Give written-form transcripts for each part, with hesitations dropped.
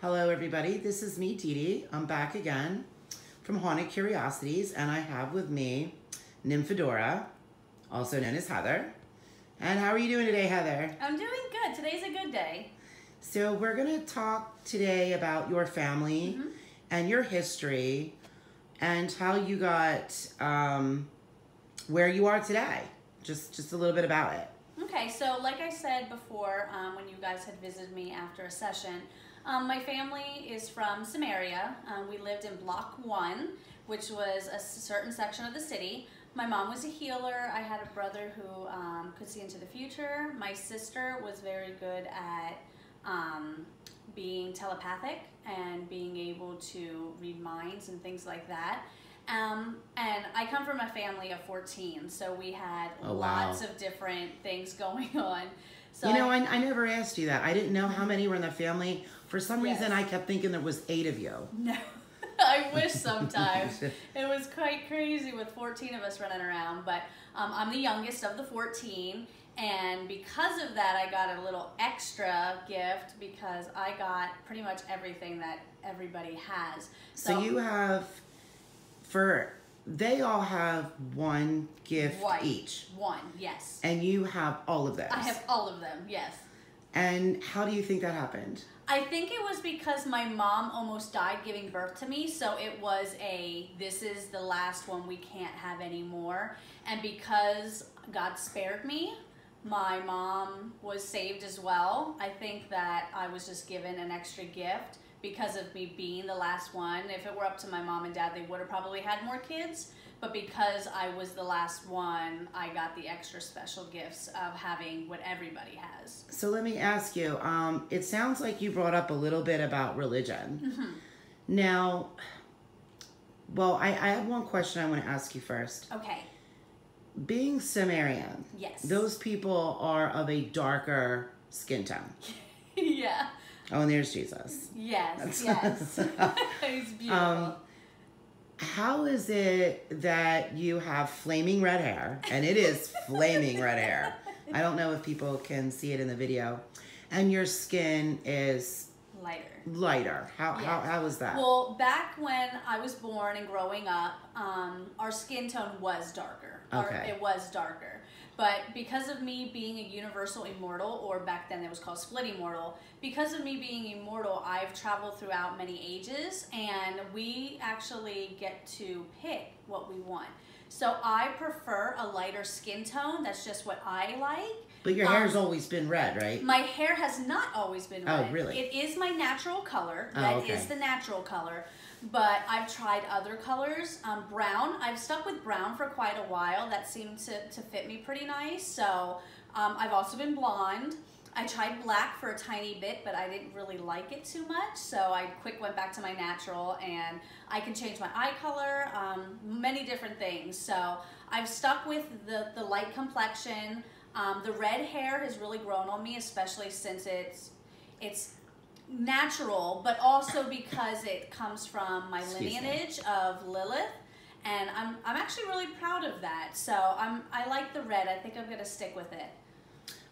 Hello everybody, this is me, Dee Dee. I'm back again from Haunted Curiosities, and I have with me Nymphadora, also known as Heather. And how are you doing today, Heather? I'm doing good. Today's a good day. So we're going to talk today about your family and your history and how you got where you are today. Just a little bit about it. Okay, so like I said before, when you guys had visited me after a session, my family is from Samaria. We lived in Block 1, which was a certain section of the city. My mom was a healer. I had a brother who could see into the future. My sister was very good at being telepathic and being able to read minds and things like that. And I come from a family of 14, so we had lots of different things going on. So you know, I never asked you that. I didn't know how many were in the family. For some reason, I kept thinking there was 8 of you. No, I wish sometimes. It was quite crazy with 14 of us running around, but I'm the youngest of the 14, and because of that, I got a little extra gift because I got pretty much everything that everybody has. So you have, they all have one gift each. One, yes. And you have all of those. I have all of them, yes. And how do you think that happened? I think it was because my mom almost died giving birth to me, so it was this is the last one, we can't have any more. And because God spared me, my mom was saved as well. I think that I was just given an extra gift because of me being the last one. If it were up to my mom and dad, they would have probably had more kids. But because I was the last one, I got the extra special gifts of having what everybody has. So let me ask you, it sounds like you brought up a little bit about religion. Now, well, I have one question I want to ask you first. Okay. Being Sumerian, yes, those people are of a darker skin tone. Yeah. Oh, and there's Jesus. Yes, yes. He's beautiful. How is it that you have flaming red hair, and it is flaming red hair? I don't know if people can see it in the video, and your skin is lighter. How is that? Well, back when I was born and growing up, our skin tone was darker. Okay. It was darker. But because of me being a universal immortal, or back then it was called split immortal, because of me being immortal, I've traveled throughout many ages, and we actually get to pick what we want. So I prefer a lighter skin tone. That's just what I like. But your hair's always been red, right? My hair has not always been red. Oh, really? It is my natural color. That is the natural color. But I've tried other colors. Brown, I've stuck with brown for quite a while. That seemed to fit me pretty nice. So I've also been blonde. I tried black for a tiny bit, but I didn't really like it too much. So I quick went back to my natural, and I can change my eye color, many different things. So I've stuck with the light complexion. The red hair has really grown on me, especially since it's natural, but also because it comes from my lineage of Lilith, and I'm actually really proud of that. So I like the red. I think I'm gonna stick with it.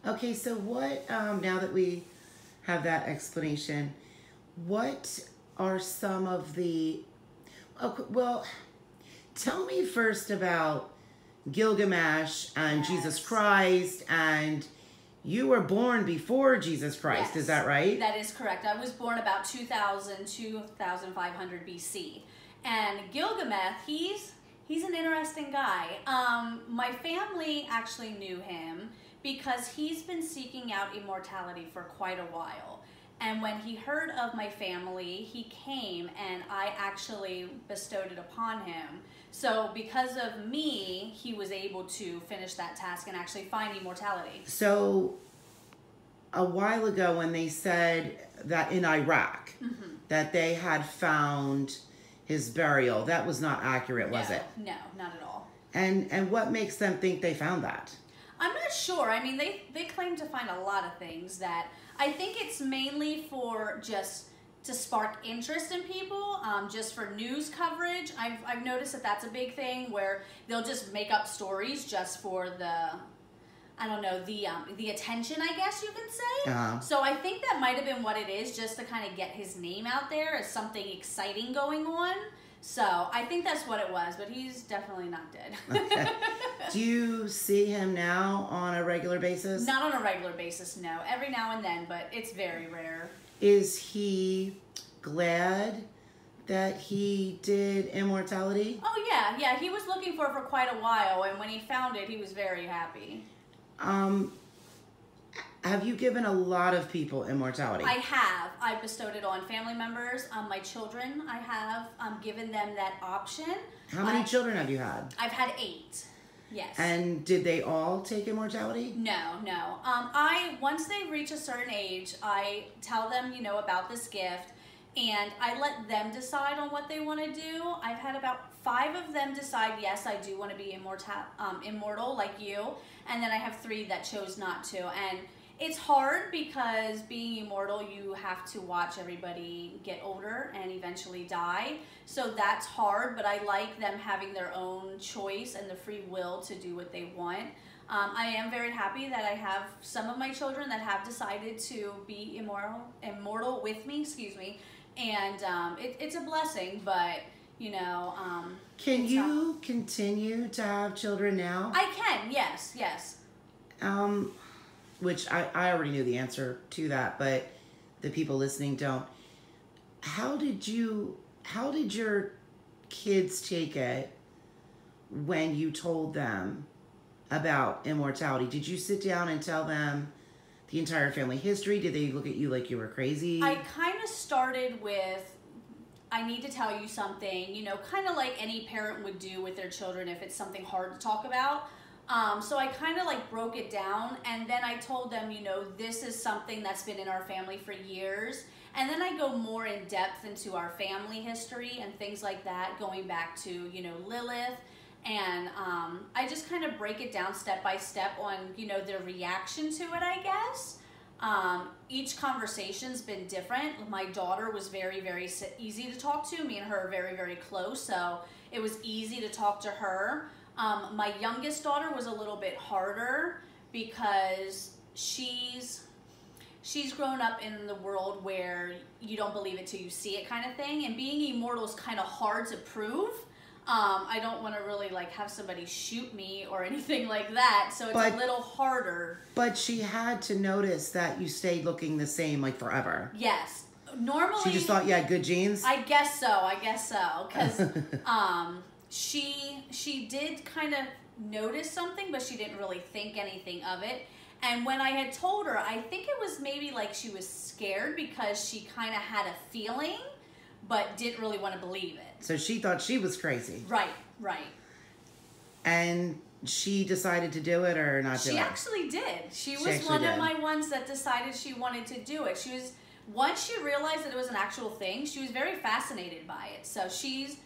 Okay, so what, now that we have that explanation, what are some of the, well, tell me first about Gilgamesh and Jesus Christ, and you were born before Jesus Christ, is that right? That is correct. I was born about 2500 BC. And Gilgamesh, he's an interesting guy. My family actually knew him because he's been seeking out immortality for quite a while. And when he heard of my family, he came, and I actually bestowed it upon him. So because of me, he was able to finish that task and actually find immortality. So a while ago when they said that in Iraq, that they had found his burial, that was not accurate, was it? No, not at all. And what makes them think they found that? I'm not sure. I mean, they claim to find a lot of things that I think it's mainly for just to spark interest in people, just for news coverage. I've noticed that that's a big thing where they'll just make up stories just for the I don't know, the attention, I guess you can say. So I think that might have been what it is, just to kind of get his name out there as something exciting going on. So I think that's what it was, but he's definitely not dead. Okay. Do you see him now on a regular basis? Not on a regular basis, no. Every now and then, but it's very rare. Is he glad that he did immortality? Oh yeah, yeah. He was looking for it for quite a while, and when he found it, he was very happy. Have you given a lot of people immortality? I have. I bestowed it on family members, my children. I have given them that option. How many children have you had? I've had 8. Yes. And did they all take immortality? No, no. Once they reach a certain age, I tell them, you know, about this gift, and I let them decide on what they want to do. I've had about 5 of them decide, yes, I do want to be immortal like you, and then I have 3 that chose not to. And it's hard because being immortal, you have to watch everybody get older and eventually die. So that's hard, but I like them having their own choice and the free will to do what they want. I am very happy that I have some of my children that have decided to be immortal with me, excuse me. And it's a blessing, but you know. Can you continue to have children now? I can, yes, yes. Which I already knew the answer to that, but the people listening don't. How did your kids take it when you told them about immortality? Did you sit down and tell them the entire family history? Did they look at you like you were crazy? I kind of started with, I need to tell you something, you know, kind of like any parent would do with their children if it's something hard to talk about. So I kind of like broke it down, and then I told them, you know, this is something that's been in our family for years. And then I go more in depth into our family history and things like that, going back to, you know, Lilith. And I just kind of break it down step by step on, you know, their reaction to it, I guess. Each conversation's been different. My daughter was very, very easy to talk to. Me and her are very, very close, so it was easy to talk to her. My youngest daughter was a little bit harder because she's grown up in the world where you don't believe it till you see it kind of thing, and being immortal is kind of hard to prove. I don't want to really like have somebody shoot me or anything like that, so it's a little harder. But she had to notice that you stayed looking the same like forever. Yes. Normally she just thought you had good genes? I guess so, because she did kind of notice something, but she didn't really think anything of it. And when I had told her, I think it was maybe like she was scared because she kind of had a feeling, but didn't really want to believe it. So she thought she was crazy. Right, right. And she decided to do it or not do it? She actually did. She was one of my ones that decided she wanted to do it. Once she realized that it was an actual thing, she was very fascinated by it. So she's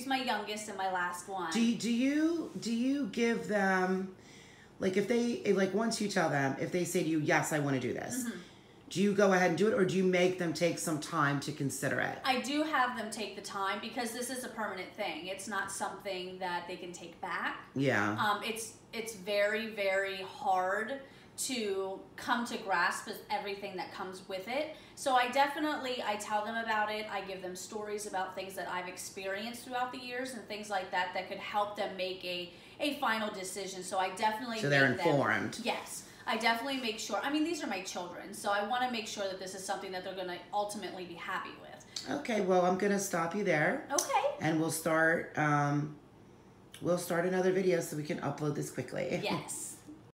my youngest and my last one. Do you give them, like if they, like once you tell them, if they say to you, yes, I want to do this, mm-hmm. do you go ahead and do it, or do you make them take some time to consider it? I do have them take the time because this is a permanent thing. It's not something that they can take back. Yeah. It's very, very hard to come to grasp with everything that comes with it. So I tell them about it. I give them stories about things that I've experienced throughout the years and things like that that could help them make a final decision. So I definitely So they're informed. Yes. I definitely make sure. I mean, these are my children, so I want to make sure that this is something that they're going to ultimately be happy with. Okay, well, I'm going to stop you there. Okay. And we'll start another video so we can upload this quickly. Yes.